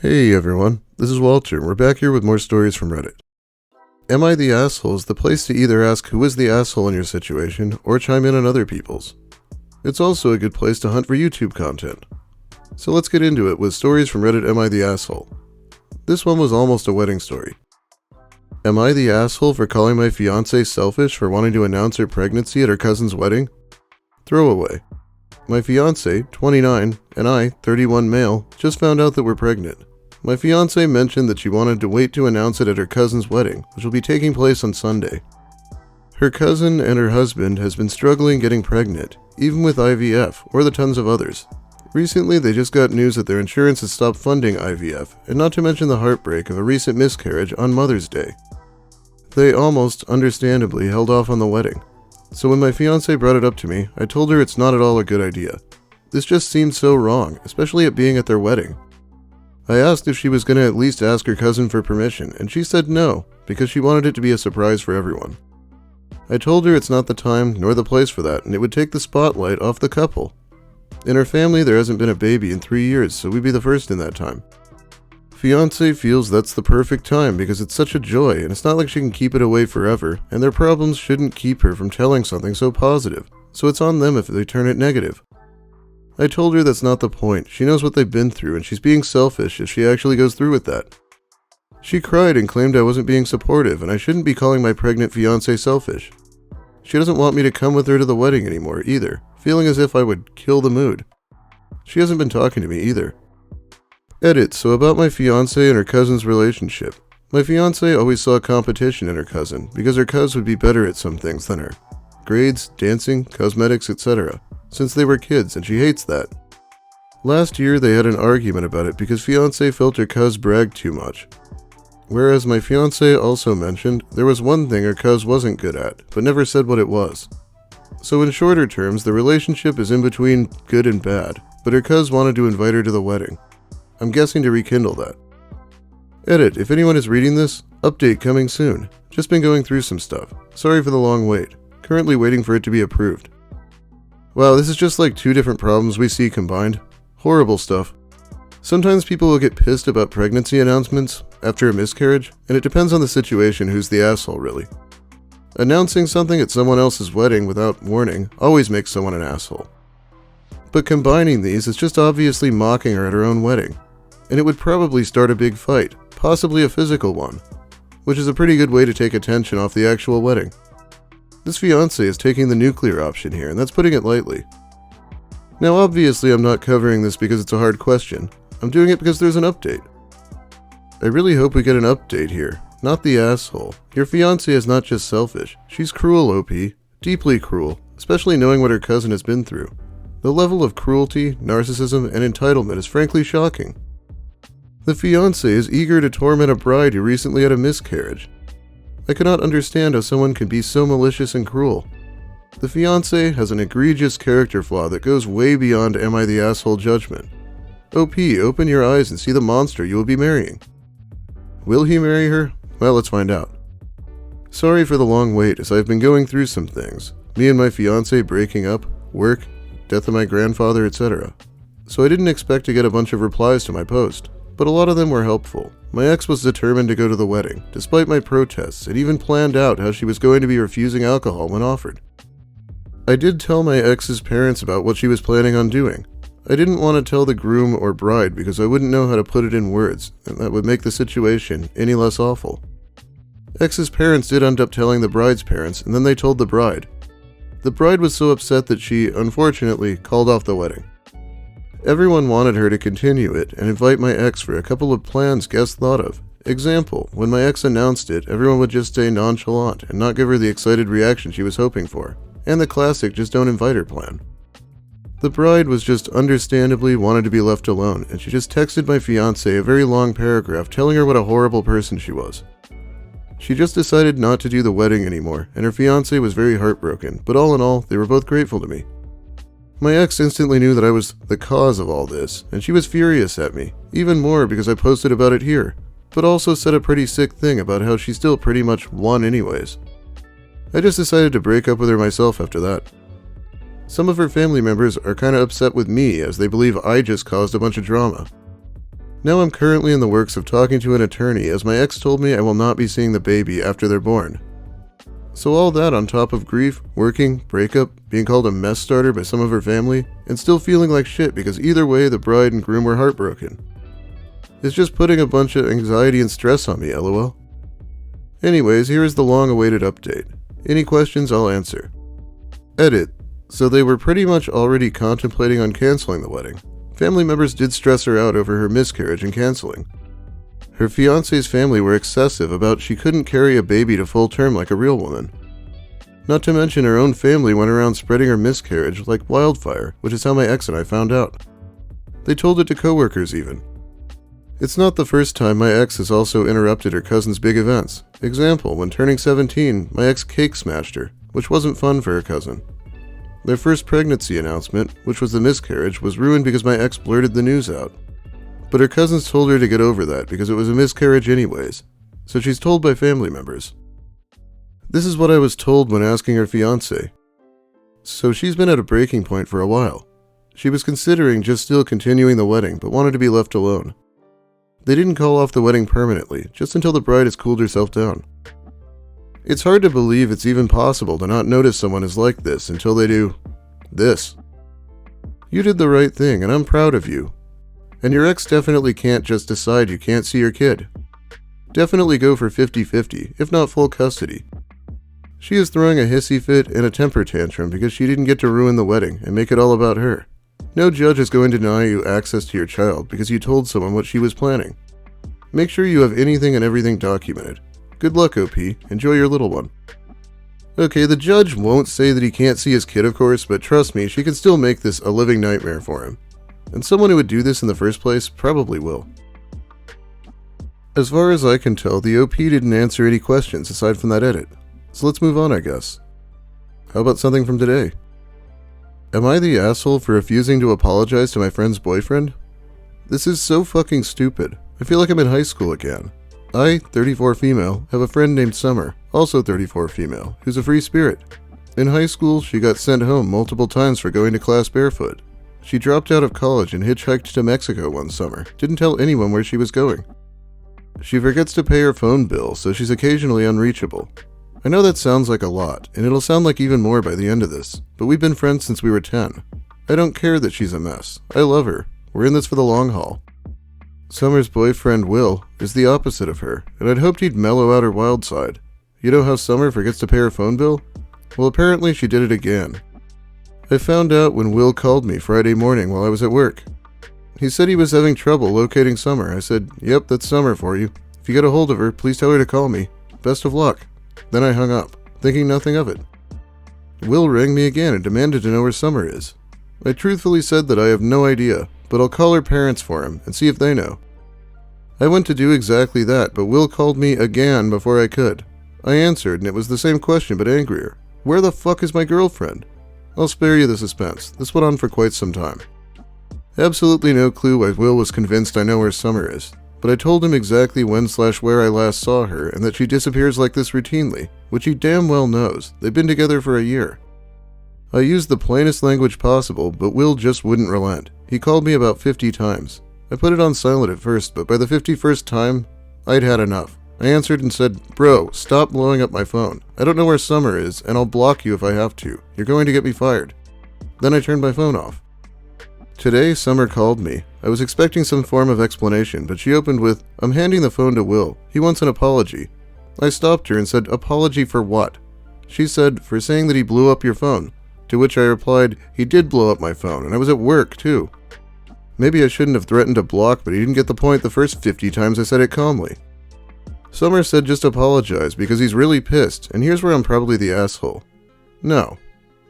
Hey everyone, this is Walter, and we're back here with more stories from Reddit. Am I the Asshole is the place to either ask who is the asshole in your situation, or chime in on other people's. It's also a good place to hunt for YouTube content. So let's get into it with stories from Reddit Am I the Asshole. This one was almost a wedding story. Am I the asshole for calling my fiancée selfish for wanting to announce her pregnancy at her cousin's wedding? Throwaway. My fiancée, 29, and I, 31 male, just found out that we're pregnant. My fiancée mentioned that she wanted to wait to announce it at her cousin's wedding, which will be taking place on Sunday. Her cousin and her husband has been struggling getting pregnant, even with IVF, or the tons of others. Recently, they just got news that their insurance has stopped funding IVF, and not to mention the heartbreak of a recent miscarriage on Mother's Day. They almost, understandably, held off on the wedding. So when my fiancée brought it up to me, I told her it's not at all a good idea. This just seemed so wrong, especially it being at their wedding. I asked if she was going to at least ask her cousin for permission, and she said no, because she wanted it to be a surprise for everyone. I told her it's not the time nor the place for that, and it would take the spotlight off the couple. In her family, there hasn't been a baby in 3 years, so we'd be the first in that time. Fiancé feels that's the perfect time because it's such a joy, and it's not like she can keep it away forever, and their problems shouldn't keep her from telling something so positive, so it's on them if they turn it negative. I told her that's not the point. She knows what they've been through, and she's being selfish if she actually goes through with that. She cried and claimed I wasn't being supportive, and I shouldn't be calling my pregnant fiancé selfish. She doesn't want me to come with her to the wedding anymore either, feeling as if I would kill the mood. She hasn't been talking to me either. Edit, so about my fiancé and her cousin's relationship. My fiancé always saw competition in her cousin, because her cousin would be better at some things than her. Grades, dancing, cosmetics, etc. Since they were kids, and she hates that. Last year, they had an argument about it because fiancé felt her cuz bragged too much. Whereas my fiancé also mentioned there was one thing her cuz wasn't good at, but never said what it was. So in shorter terms, the relationship is in between good and bad, but her cuz wanted to invite her to the wedding. I'm guessing to rekindle that. Edit, if anyone is reading this, update coming soon. Just been going through some stuff. Sorry for the long wait. Currently waiting for it to be approved. Wow, this is just like 2 different problems we see combined. Horrible stuff. Sometimes people will get pissed about pregnancy announcements after a miscarriage, and it depends on the situation who's the asshole really. Announcing something at someone else's wedding without warning always makes someone an asshole. But combining these is just obviously mocking her at her own wedding. And it would probably start a big fight, possibly a physical one, which is a pretty good way to take attention off the actual wedding. This fiancé is taking the nuclear option here, and that's putting it lightly. Now obviously I'm not covering this because it's a hard question. I'm doing it because there's an update. I really hope we get an update here, not the asshole. Your fiancé is not just selfish, she's cruel, OP. Deeply cruel, especially knowing what her cousin has been through. The level of cruelty, narcissism, and entitlement is frankly shocking. The fiancé is eager to torment a bride who recently had a miscarriage. I cannot understand how someone can be so malicious and cruel. The fiancé has an egregious character flaw that goes way beyond am I the asshole judgment. OP, open your eyes and see the monster you will be marrying. Will he marry her? Well, let's find out. Sorry for the long wait as I've been going through some things. Me and my fiancé breaking up, work, death of my grandfather, etc. So I didn't expect to get a bunch of replies to my post. But a lot of them were helpful. My ex was determined to go to the wedding, despite my protests, and even planned out how she was going to be refusing alcohol when offered. I did tell my ex's parents about what she was planning on doing. I didn't want to tell the groom or bride because I wouldn't know how to put it in words, and that would make the situation any less awful. Ex's parents did end up telling the bride's parents, and then they told the bride. The bride was so upset that she, unfortunately, called off the wedding. Everyone wanted her to continue it and invite my ex for a couple of plans guests thought of. Example, when my ex announced it, everyone would just stay nonchalant and not give her the excited reaction she was hoping for, and the classic just don't invite her plan. The bride was just understandably wanted to be left alone, and she just texted my fiancé a very long paragraph telling her what a horrible person she was. She just decided not to do the wedding anymore, and her fiancé was very heartbroken, but all in all, they were both grateful to me. My ex instantly knew that I was the cause of all this, and she was furious at me, even more because I posted about it here, but also said a pretty sick thing about how she still pretty much won anyways. I just decided to break up with her myself after that. Some of her family members are kinda upset with me as they believe I just caused a bunch of drama. Now I'm currently in the works of talking to an attorney, as my ex told me I will not be seeing the baby after they're born. So all that on top of grief, working, breakup, being called a mess starter by some of her family, and still feeling like shit because either way the bride and groom were heartbroken. It's just putting a bunch of anxiety and stress on me, lol. Anyways, here is the long-awaited update. Any questions, I'll answer. Edit. So they were pretty much already contemplating on canceling the wedding. Family members did stress her out over her miscarriage and canceling. Her fiancé's family were excessive about she couldn't carry a baby to full term like a real woman. Not to mention her own family went around spreading her miscarriage like wildfire, which is how my ex and I found out. They told it to coworkers even. It's not the first time my ex has also interrupted her cousin's big events. Example, when turning 17, my ex cake smashed her, which wasn't fun for her cousin. Their first pregnancy announcement, which was the miscarriage, was ruined because my ex blurted the news out. But her cousins told her to get over that because it was a miscarriage anyways, so she's told by family members. This is what I was told when asking her fiancé. So she's been at a breaking point for a while. She was considering just still continuing the wedding, but wanted to be left alone. They didn't call off the wedding permanently, just until the bride has cooled herself down. It's hard to believe it's even possible to not notice someone is like this until they do this. You did the right thing, and I'm proud of you. And your ex definitely can't just decide you can't see your kid. Definitely go for 50-50, if not full custody. She is throwing a hissy fit and a temper tantrum because she didn't get to ruin the wedding and make it all about her. No judge is going to deny you access to your child because you told someone what she was planning. Make sure you have anything and everything documented. Good luck, OP. Enjoy your little one. Okay, the judge won't say that he can't see his kid, of course, but trust me, she can still make this a living nightmare for him. And someone who would do this in the first place probably will. As far as I can tell, the OP didn't answer any questions aside from that edit. So let's move on, I guess. How about something from today? Am I the asshole for refusing to apologize to my friend's boyfriend? This is so fucking stupid. I feel like I'm in high school again. I, 34 female, have a friend named Summer, also 34 female, who's a free spirit. In high school, she got sent home multiple times for going to class barefoot. She dropped out of college and hitchhiked to Mexico one summer, didn't tell anyone where she was going. She forgets to pay her phone bill, so she's occasionally unreachable. I know that sounds like a lot, and it'll sound like even more by the end of this, but we've been friends since we were 10. I don't care that she's a mess. I love her. We're in this for the long haul. Summer's boyfriend, Will, is the opposite of her, and I'd hoped he'd mellow out her wild side. You know how Summer forgets to pay her phone bill? Well, apparently she did it again. I found out when Will called me Friday morning while I was at work. He said he was having trouble locating Summer. I said, "Yep, that's Summer for you. If you get a hold of her, please tell her to call me. Best of luck." Then I hung up, thinking nothing of it. Will rang me again and demanded to know where Summer is. I truthfully said that I have no idea, but I'll call her parents for him and see if they know. I went to do exactly that, but Will called me again before I could. I answered, and it was the same question but angrier. Where the fuck is my girlfriend? I'll spare you the suspense. This went on for quite some time. Absolutely no clue why Will was convinced I know where Summer is, but I told him exactly when/where I last saw her and that she disappears like this routinely, which he damn well knows. They've been together for a year. I used the plainest language possible, but Will just wouldn't relent. He called me about 50 times. I put it on silent at first, but by the 51st time, I'd had enough. I answered and said, "Bro, stop blowing up my phone. I don't know where Summer is, and I'll block you if I have to. You're going to get me fired." Then I turned my phone off. Today, Summer called me. I was expecting some form of explanation, but she opened with, "I'm handing the phone to Will. He wants an apology." I stopped her and said, "Apology for what?" She said, "For saying that he blew up your phone." To which I replied, "He did blow up my phone, and I was at work, too." Maybe I shouldn't have threatened to block, but he didn't get the point the first 50 times I said it calmly. Summer said just apologize because he's really pissed, and here's where I'm probably the asshole. No.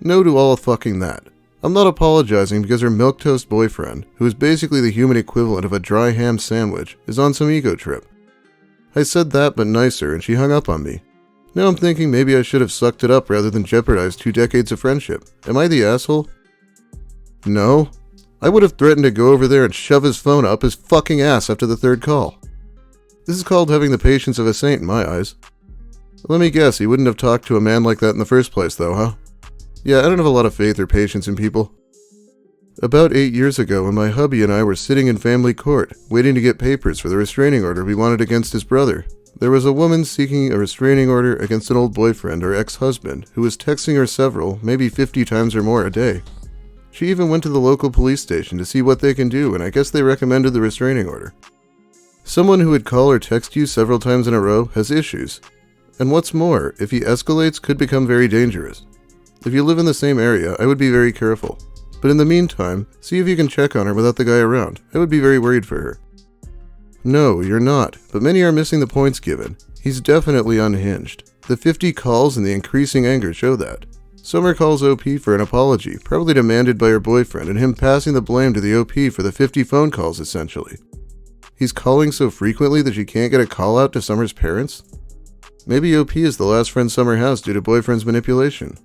No to all of fucking that. I'm not apologizing because her milquetoast boyfriend, who is basically the human equivalent of a dry ham sandwich, is on some ego trip. I said that but nicer, and she hung up on me. Now I'm thinking maybe I should have sucked it up rather than jeopardize 2 decades of friendship. Am I the asshole? No. I would have threatened to go over there and shove his phone up his fucking ass after the 3rd call. This is called having the patience of a saint in my eyes. Let me guess, he wouldn't have talked to a man like that in the first place though, huh? Yeah, I don't have a lot of faith or patience in people. About 8 years ago, when my hubby and I were sitting in family court, waiting to get papers for the restraining order we wanted against his brother, there was a woman seeking a restraining order against an old boyfriend or ex-husband who was texting her several, maybe 50 times or more a day. She even went to the local police station to see what they can do, and I guess they recommended the restraining order. Someone who would call or text you several times in a row has issues. And what's more, if he escalates, could become very dangerous. If you live in the same area, I would be very careful. But in the meantime, see if you can check on her without the guy around. I would be very worried for her. No, you're not, but many are missing the points given. He's definitely unhinged. The 50 calls and the increasing anger show that. Summer calls OP for an apology, probably demanded by her boyfriend, and him passing the blame to the OP for the 50 phone calls, essentially. He's calling so frequently that she can't get a call out to Summer's parents? Maybe OP is the last friend Summer has due to boyfriend's manipulation.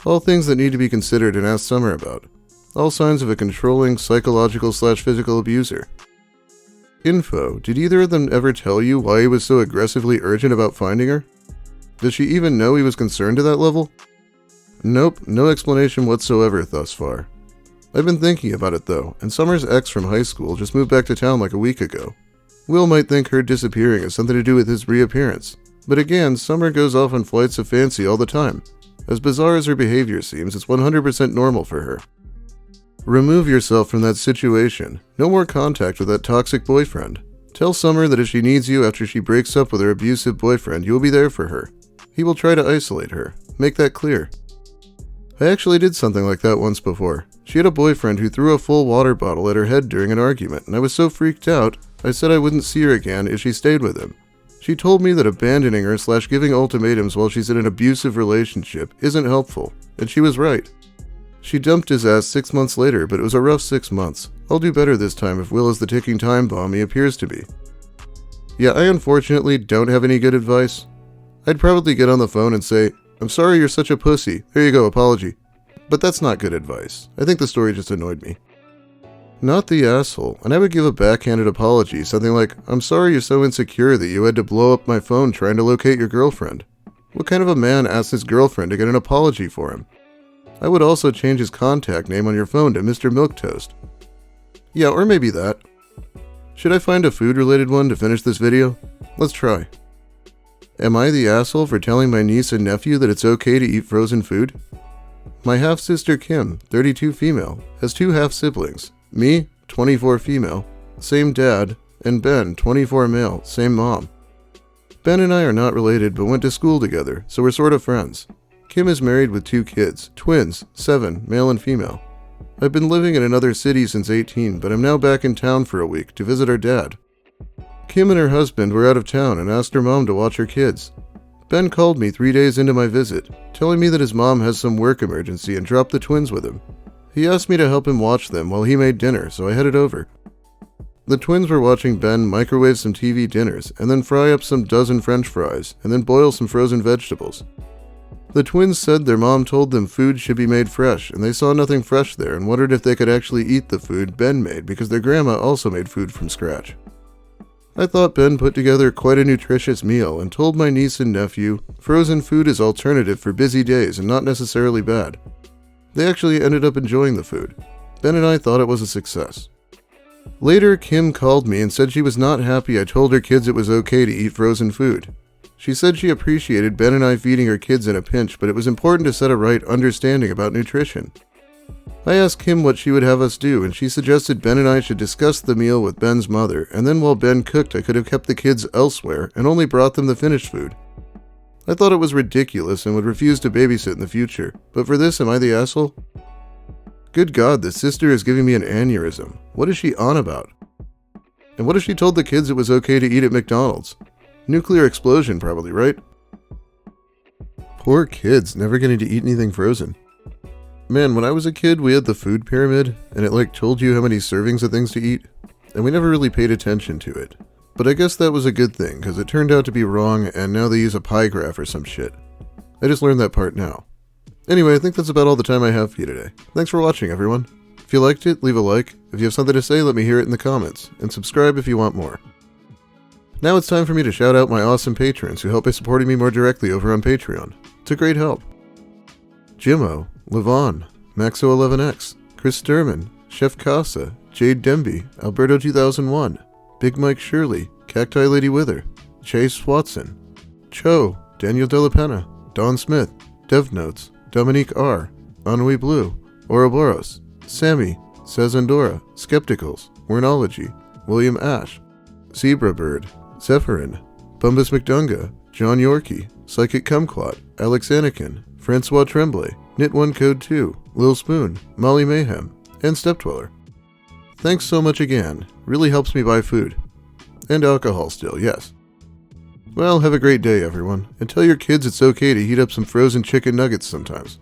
All things that need to be considered and asked Summer about. All signs of a controlling, psychological/physical abuser. Info: did either of them ever tell you why he was so aggressively urgent about finding her? Does she even know he was concerned to that level? Nope, no explanation whatsoever thus far. I've been thinking about it though, and Summer's ex from high school just moved back to town like a week ago. Will might think her disappearing has something to do with his reappearance, but again, Summer goes off on flights of fancy all the time. As bizarre as her behavior seems, it's 100% normal for her. Remove yourself from that situation. No more contact with that toxic boyfriend. Tell Summer that if she needs you after she breaks up with her abusive boyfriend, you will be there for her. He will try to isolate her. Make that clear. I actually did something like that once before. She had a boyfriend who threw a full water bottle at her head during an argument, and I was so freaked out, I said I wouldn't see her again if she stayed with him. She told me that abandoning her/giving ultimatums while she's in an abusive relationship isn't helpful, and she was right. She dumped his ass 6 months later, but it was a rough 6 months. I'll do better this time if Will is the ticking time bomb he appears to be. Yeah, I unfortunately don't have any good advice. I'd probably get on the phone and say, "I'm sorry you're such a pussy. There you go, apology." But that's not good advice. I think the story just annoyed me. Not the asshole, and I would give a backhanded apology, something like, "I'm sorry you're so insecure that you had to blow up my phone trying to locate your girlfriend." What kind of a man asks his girlfriend to get an apology for him? I would also change his contact name on your phone to Mr. Milktoast. Yeah, or maybe that. Should I find a food-related one to finish this video? Let's try. Am I the asshole for telling my niece and nephew that it's okay to eat frozen food? My half-sister Kim, 32 female, has 2 half-siblings. Me, 24 female, same dad, and Ben, 24 male, same mom. Ben and I are not related but went to school together, so we're sort of friends. Kim is married with 2 kids, twins, 7, male and female. I've been living in another city since 18, but I'm now back in town for a week to visit our dad. Kim and her husband were out of town and asked her mom to watch her kids. Ben called me 3 days into my visit, telling me that his mom has some work emergency and dropped the twins with him. He asked me to help him watch them while he made dinner, so I headed over. The twins were watching Ben microwave some TV dinners, and then fry up some dozen French fries, and then boil some frozen vegetables. The twins said their mom told them food should be made fresh, and they saw nothing fresh there and wondered if they could actually eat the food Ben made because their grandma also made food from scratch. I thought Ben put together quite a nutritious meal and told my niece and nephew frozen food is alternative for busy days and not necessarily bad. They actually ended up enjoying the food. Ben and I thought it was a success. Later, Kim called me and said she was not happy I told her kids it was okay to eat frozen food. She said she appreciated Ben and I feeding her kids in a pinch, but it was important to set a right understanding about nutrition. I asked Kim what she would have us do, and she suggested Ben and I should discuss the meal with Ben's mother, and then while Ben cooked I could have kept the kids elsewhere and only brought them the finished food. I thought it was ridiculous and would refuse to babysit in the future, but for this, am I the asshole? Good God, the sister is giving me an aneurysm. What is she on about? And what if she told the kids it was okay to eat at McDonald's? Nuclear explosion probably, right? Poor kids, never getting to eat anything frozen. Man, when I was a kid, we had the food pyramid, and it told you how many servings of things to eat, and we never really paid attention to it. But I guess that was a good thing, because it turned out to be wrong, and now they use a pie graph or some shit. I just learned that part now. Anyway, I think that's about all the time I have for you today. Thanks for watching, everyone. If you liked it, leave a like. If you have something to say, let me hear it in the comments, and subscribe if you want more. Now it's time for me to shout out my awesome patrons who help by supporting me more directly over on Patreon. It's a great help. Jimmo, Levon, Maxo11X, Chris Sturman, Chef Casa, Jade Demby, Alberto 2001, Big Mike Shirley, Cacti Lady Wither, Chase Watson, Cho, Daniel Delapenna, Don Smith, Dev Notes, Dominique R, Ennui Blue, Ouroboros, Sammy, Sazandora, Skepticals, Wernology, William Ash, Zebra Bird, Zephyrin, Bumbus McDunga, John Yorkie, Psychic Kumquat, Alex Anakin, Francois Tremblay, Knit1 Code 2, Lil Spoon, Molly Mayhem, and Stepdweller. Thanks so much again. Really helps me buy food. And alcohol still, yes. Well, have a great day, everyone, and tell your kids it's okay to heat up some frozen chicken nuggets sometimes.